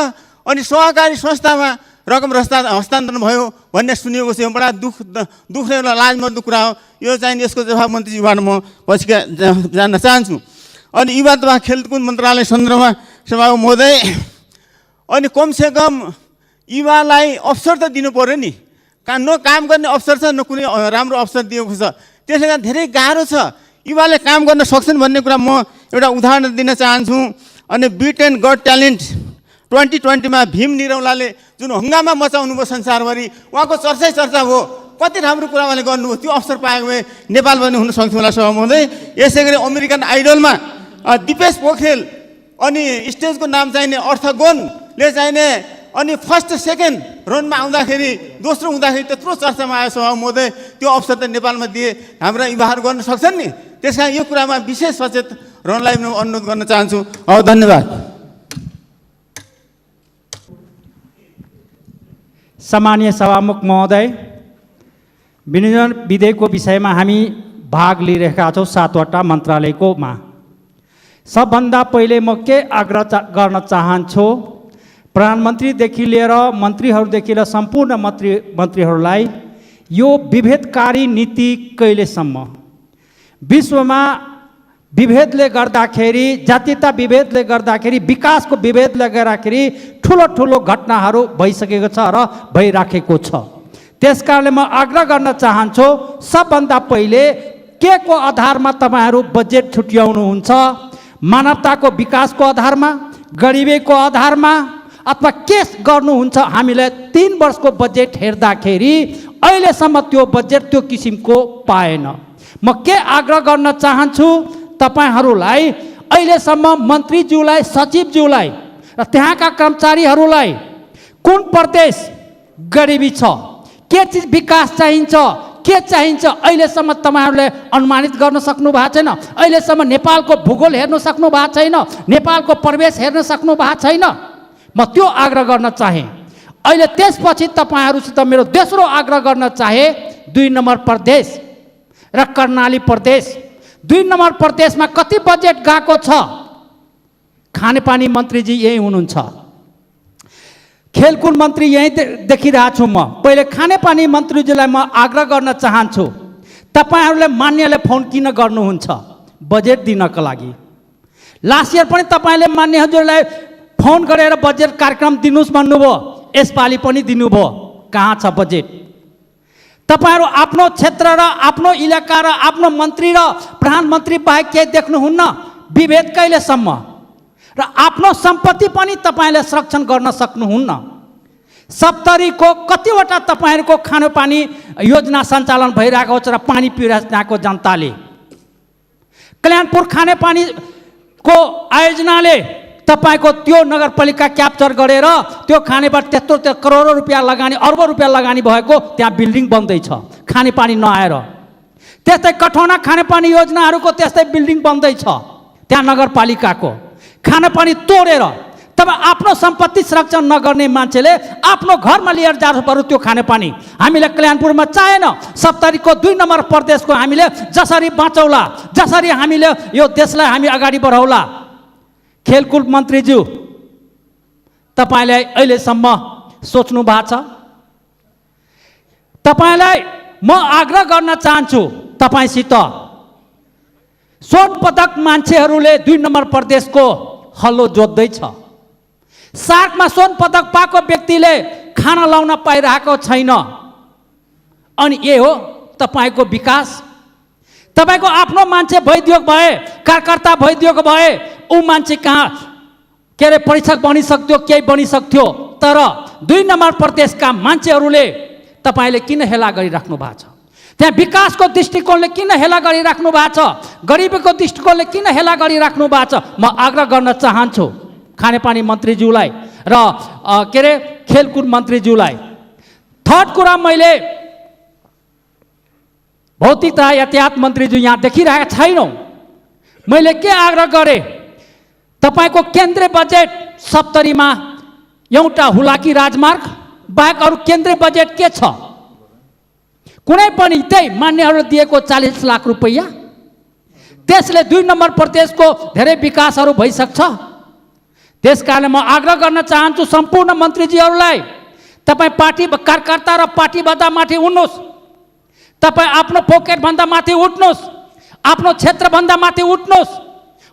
अनि सहकारी संस्थामा रकम हस्तान्तरण भयो भन्ने सुनिएको छ। बडा दुःख र लाजमर्दो कुरा हो। यो चाहिँ यसको जवाब मन्त्रीज्यूबाट म पछि जान्न चाहन्छु। अनि युवा तथा खेलकुद मन्त्रालय सन्दर्भमा सभामुख महोदय, अनि कमसेकम युवालाई अवसर त दिनु पर्यो नि। न काम गर्ने अवसर छ, न कुनै राम्रो अवसर दिएको छ। त्यसले गर्दा धेरै गाह्रो छ। युवाले काम गर्न सक्छन् भन्ने कुरा म एउटा उदाहरण दिन चाहन्छु। अनि बिट एन्ड गट ट्यालेन्ट 2020 मा भीम निरौलाले जुन हङ्गामा मचाउनु भयो संसारभरि, उहाँको चर्चा हो। कति राम्रो कुरा उहाँले गर्नुभयो। त्यो अवसर पाएको भए नेपाल पनि हुन सक्थ्यो होला सभामुख महोदय। यसै गरी अमेरिकन आइडलमा दिपेश पोखरेल अनि स्टेजको नाम चाहिने अर्थगोनले चाहिने अनि फर्स्ट सेकेन्ड राउन्डमा आउँदाखेरि, दोस्रो हुँदाखेरि त्यत्रो चर्चामा आयो सभामुख महोदय। त्यो अवसर त नेपालमा दिए हाम्रा युवाहरू गर्न सक्छन् नि। त्यस कारण यो कुरामा विशेष सचेत रहनलाई म अनुरोध गर्न चाहन्छु। धन्यवाद। सम्मानीय सभामुख महोदय, विनियोजन विधेयकको विषयमा हामी भाग लिइरहेका छौँ 7वटा मन्त्रालयकोमा। सबभन्दा पहिले म के आग्रह गर्न चाहन्छु, प्रधानमन्त्रीदेखि लिएर मन्त्रीहरूदेखि लिएर सम्पूर्ण मन्त्रीहरूलाई यो विभेदकारी नीति कहिलेसम्म? विश्वमा विभेदले गर्दाखेरि, जातीयता विभेदले गर्दाखेरि, विकासको विभेदले गर्दाखेरि ठुलो घटनाहरू भइसकेको छ र भइराखेको छ। त्यसकारणले म आग्रह गर्न चाहन्छु, सबभन्दा पहिले के को आधारमा तपाईहरू बजेट छुट्याउनुहुन्छ? मानवताको विकासको आधारमा, गरिबीको आधारमा, अथवा के गर्नुहुन्छ? हामीलाई 3 वर्षको बजेट हेर्दाखेरि अहिलेसम्म त्यो बजेट त्यो किसिमको पाएन। म के आग्रह गर्न चाहन्छु तपाईहरूलाई, अहिलेसम्म मन्त्रीज्यूलाई, सचिवज्यूलाई र त्यहाँका कर्मचारीहरूलाई कुन प्रदेश गरिबी छ, के चिज विकास चाहिन्छ, के चाहिन्छ, अहिलेसम्म तपाईहरूले अनुमानित गर्न सक्नु भएको छैन। अहिलेसम्म नेपालको भूगोल हेर्न सक्नु भएको छैन, नेपालको परिवेश हेर्न सक्नु भएको छैन। म त्यो आग्रह गर्न चाहे। अहिले त्यसपछि तपाईहरूसित मेरो दोस्रो आग्रह गर्न चाहे, 2 नम्बर प्रदेश र कर्णाली प्रदेश। 2 नम्बर प्रदेशमा कति बजेट गएको छ? खानेपानी मन्त्रीजी यही हुनुहुन्छ। खेलकुद मन्त्री यहीँ देखिरहेको छु म। पहिले खानेपानी मन्त्रीजीलाई म आग्रह गर्न चाहन्छु, तपाईँहरूले मान्यले फोन किन गर्नुहुन्छ बजेट दिनको लागि? लास्ट इयर पनि तपाईँले मान्य हजुरलाई फोन गरेर बजेट कार्यक्रम दिनुहोस् भन्नुभयो, यसपालि पनि दिनुभयो। कहाँ छ बजेट? तपाईँहरू आफ्नो क्षेत्र र आफ्नो इलाका र आफ्नो मन्त्री र प्रधानमन्त्री बाहेक केही देख्नुहुन्न? विभेद कहिलेसम्म? र आफ्नो सम्पत्ति पनि तपाईँले संरक्षण गर्न सक्नुहुन्न। 70 को कतिवटा तपाईँहरूको खानेपानी योजना सञ्चालन भइरहेको छ र पानी पिइरहेको त्यहाँको जनताले। कल्याणपुर खानेपानीको आयोजनाले तपाईँको त्यो नगरपालिका क्याप्चर गरेर त्यो खानेबाट त्यत्रो करोडौँ रुपियाँ लगानी, अर्बौँ रुपियाँ लगानी भएको त्यहाँ बिल्डिङ बन्दैछ खानेपानी नआएर। त्यस्तै कठौना खानेपानी योजनाहरूको त्यस्तै बिल्डिङ बन्दैछ त्यहाँ नगरपालिकाको। खानेपानी तोडेर तपाईँ आफ्नो सम्पत्ति संरक्षण नगर्ने मान्छेले आफ्नो घरमा लिएर जानु पर्यो त्यो खानेपानी। हामीले कल्याणपुरमा चाहेन 70 को 2 नम्बर प्रदेशको हामीले जसरी बाँचौला, जसरी हामीले यो देशलाई हामी अगाडि बढाउला। खेलकुद मन्त्रीज्यू, तपाईँलाई अहिलेसम्म सोच्नु भएको छ? तपाईँलाई म आग्रह गर्न चाहन्छु, तपाईँसित स्वर्ण पदक मान्छेहरूले 2 नम्बर प्रदेशको हल्लो जोत्दैछ। सार्कमा स्वर्ण पदक पाएको व्यक्तिले खाना लाउन पाइरहेको छैन। अनि ये हो तपाईँको विकास? तपाईँको आफ्नो मान्छे भइदिएको भए, कार्यकर्ता भइदिएको भए ऊ मान्छे कहाँ के अरे परीक्षक बनिसक्थ्यो, केही बनिसक्थ्यो। तर 2 नम्बर प्रदेशका मान्छेहरूले तपाईँले किन हेला गरिराख्नु भएको छ? त्यहाँ विकासको दृष्टिकोणले किन हेला गरिराख्नु भएको छ? गरिबीको दृष्टिकोणले किन हेला गरिराख्नु भएको छ? म आग्रह गर्न चाहन्छु खानेपानी मन्त्रीज्यूलाई र के अरे खेलकुद मन्त्रीज्यूलाई। थर्ड कुरा, मैले भौतिक तथा यातायात मन्त्रीज्यू यहाँ देखिरहेका छैनौँ। मैले के आग्रह गरेँ? तपाईँको केन्द्रीय बजेट 70 मा एउटा हुलाकी राजमार्ग बाहेक अरू केन्द्रीय बजेट के छ? कुनै पनि त्यही मान्यहरूले दिएको 40 लाख रुपैयाँ, त्यसले 2 नम्बर प्रदेशको धेरै विकासहरू भइसक्छ। त्यसकारण म आग्रह गर्न चाहन्छु सम्पूर्ण मन्त्रीजीहरूलाई, तपाईँ पार्टी कार्यकर्ता र पार्टीभन्दा माथि उठ्नुहोस्। तपाईँ आफ्नो पोकेटभन्दा माथि उठ्नुहोस्, आफ्नो क्षेत्रभन्दा माथि उठ्नुहोस्।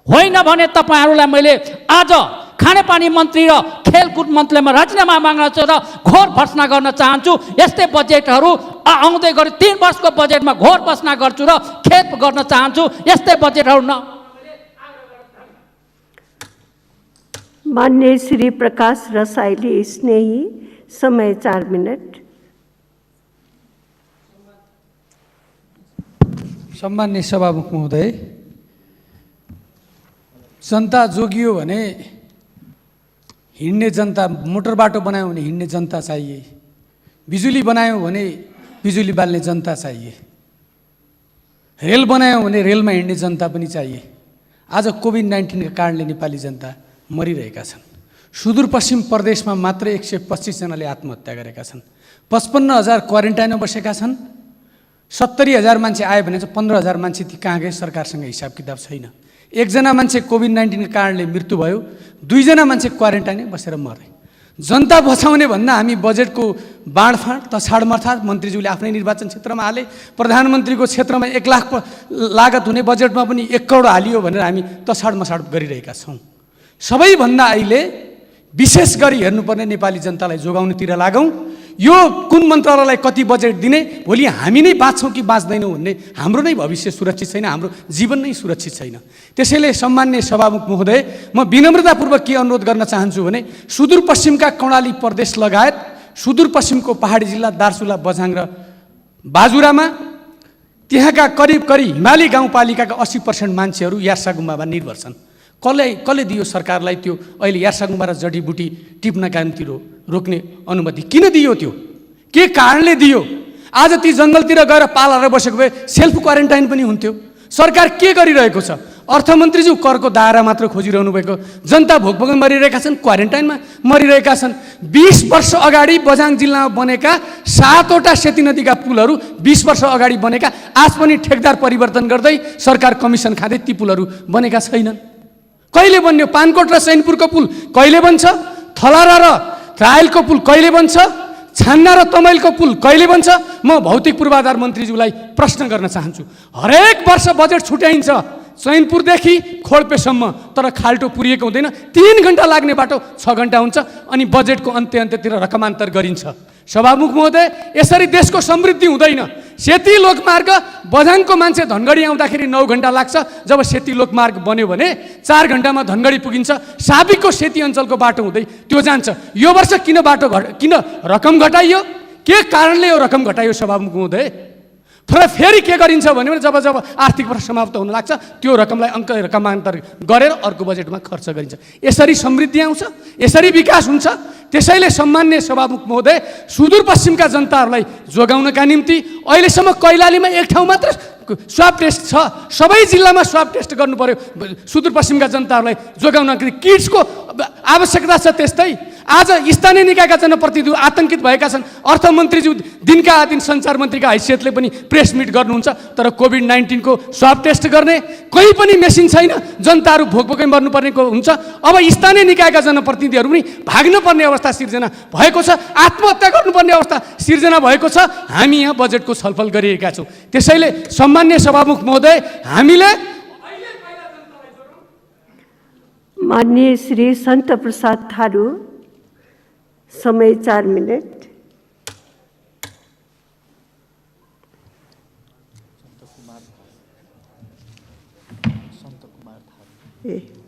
होइन भने तपाईँहरूलाई मैले आज खानेपानी मन्त्री र खेलकुद मन्त्रीमा राजीनामा माग्न छु र घोर भर्सना गर्न चाहन्छु। यस्तै बजेटहरू आउँदै गरी 3 वर्षको बजेटमा घोर भर्सना गर्छु र खेद गर्न चाहन्छु। यस्तै बजेटहरू न। मान्य श्री प्रकाश रसाइली स्नेही, समय 4 मिनट। सम्मान्य सभामुख महोदय, जनता जोगियो भने हिँड्ने जनता, मोटर बाटो बनायो भने हिँड्ने जनता चाहिए, बिजुली बनायो भने बिजुली बाल्ने जनता चाहिए, रेल बनायो भने रेलमा हिँड्ने जनता पनि चाहिए। आज कोभिड-19 का कारणले नेपाली जनता मरिरहेका छन्। सुदूरपश्चिम प्रदेशमा मात्र 125 जनाले आत्महत्या गरेका छन्। 55,000 क्वारेन्टाइनमा बसेका छन्। 70,000 मान्छे आयो भने चाहिँ 15,000 मान्छे ती कहाँ गए? सरकारसँग हिसाब किताब छैन। 1 जना मान्छे कोभिड-19 का कारणले मृत्यु भयो, 2 जना मान्छे क्वारेन्टाइनै बसेर मरे। जनता बचाउने भन्दा हामी बजेटको बाँडफाँड तछाड मथाड मन्त्रीज्यूले आफ्नै निर्वाचन क्षेत्रमा हाले, प्रधानमन्त्रीको क्षेत्रमा 1 लाख लागत हुने बजेटमा पनि 1 करोड हालियो भनेर हामी तछाड मछाड गरिरहेका छौँ। सबैभन्दा अहिले विशेष गरी हेर्नुपर्ने नेपाली जनतालाई जोगाउनुतिर लागौँ। यो कुन मन्त्रालयलाई कति बजेट दिने, भोलि हामी नै बाँच्छौँ कि बाँच्दैनौँ भन्ने, हाम्रो नै भविष्य सुरक्षित छैन, हाम्रो जीवन नै सुरक्षित छैन। त्यसैले सम्मान्य सभामुख महोदय, म विनम्रतापूर्वक के अनुरोध गर्न चाहन्छु भने सुदूरपश्चिमका कर्णाली प्रदेश लगायत सुदूरपश्चिमको पहाडी जिल्ला दार्चुला, बझाङ र बाजुरामा त्यहाँका करिब हिमाली गाउँपालिकाका 80% मान्छेहरू यार्सा गुम्बामा निर्भर छन्। कसले दियो सरकारलाई त्यो अहिले यार्सा गुम्बा र जडीबुटी टिप्न कामतिर रोक्ने अनुमति? किन दियो? त्यो के कारणले दियो? आज ती जङ्गलतिर गएर पालेर बसेको भए सेल्फ क्वारेन्टाइन पनि हुन्थ्यो। सरकार के गरिरहेको छ? अर्थमन्त्रीज्यू करको दायरा मात्र खोजिरहनु भएको, जनता भोकभोकै मरिरहेका छन्, क्वारेन्टाइनमा मरिरहेका छन्। 20 वर्ष अगाडि बझाङ जिल्लामा बनेका 7वटा सेती नदीका पुलहरू 20 वर्ष अगाडि बनेका, आज पनि ठेकदार परिवर्तन गर्दै सरकार कमिसन खाँदै ती पुलहरू बनेका छैनन्। कहिले बन्यो? पानकोट र सैनपुरको पुल कहिले बन्छ? थलारा र ट्रायलको पुल कहिले बन्छ, छान्ना र तमैलको पुल कहिले बन्छ, म भौतिक पूर्वाधार मन्त्रीज्यूलाई प्रश्न गर्न चाहन्छु। हरेक वर्ष बजेट छुट्याइन्छ चैनपुरदेखि खोल्पेसम्म, तर खाल्टो पुरिएको हुँदैन। 3 घन्टा लाग्ने बाटो 6 घन्टा हुन्छ अनि बजेटको अन्त्यतिर रकमान्तर गरिन्छ। सभामुख महोदय, यसरी देशको समृद्धि हुँदैन। सेती लोकमार्ग बझाङको मान्छे धनगढी आउँदाखेरि 9 घन्टा लाग्छ, जब सेती लोकमार्ग बन्यो भने 4 घन्टामा धनगढी पुगिन्छ। साबिकको सेती अञ्चलको बाटो हुँदै त्यो जान्छ। यो वर्ष किन रकम घटाइयो? के कारणले यो रकम घटाइयो सभामुख महोदय? फेरि के गरिन्छ भने जब आर्थिक वर्ष समाप्त हुन लाग्छ त्यो रकमलाई रकमान्तर गरेर अर्को बजेटमा खर्च गरिन्छ। यसरी समृद्धि आउँछ, यसरी विकास हुन्छ। त्यसैले सम्मान्य सभामुख महोदय, सुदूरपश्चिमका जनताहरूलाई जोगाउनका निम्ति अहिलेसम्म कैलालीमा एक ठाउँ मात्र स्वाब टेस्ट छ। सबै जिल्लामा स्वाब टेस्ट गर्नु पर्यो सुदूरपश्चिमका जनताहरूलाई जोगाउनका निम्ति। किट्सको आवश्यकता छ। त्यस्तै आज स्थानीय निकायका जनप्रतिनिधि आतंकित भएका छन्। अर्थमन्त्रीज्यू दिनका दिन सञ्चार मन्त्रीका हैसियतले पनि प्रेस मिट गर्नुहुन्छ, तर कोभिड-19 को स्वाब टेस्ट गर्ने कोही पनि मेसिन छैन। जनताहरू भोकभोकै मर्नुपर्नेको हुन्छ। अब स्थानीय निकायका जनप्रतिनिधिहरू पनि भाग्नुपर्ने अवस्था सिर्जना भएको छ, आत्महत्या गर्नुपर्ने अवस्था सिर्जना भएको छ। हामी यहाँ बजेटको छलफल गरिरहेका छौँ। त्यसैले सम्मान्य सभामुख महोदय, हामीले माननीय श्री सन्त प्रसाद थारू, समय 4 मिनट। ए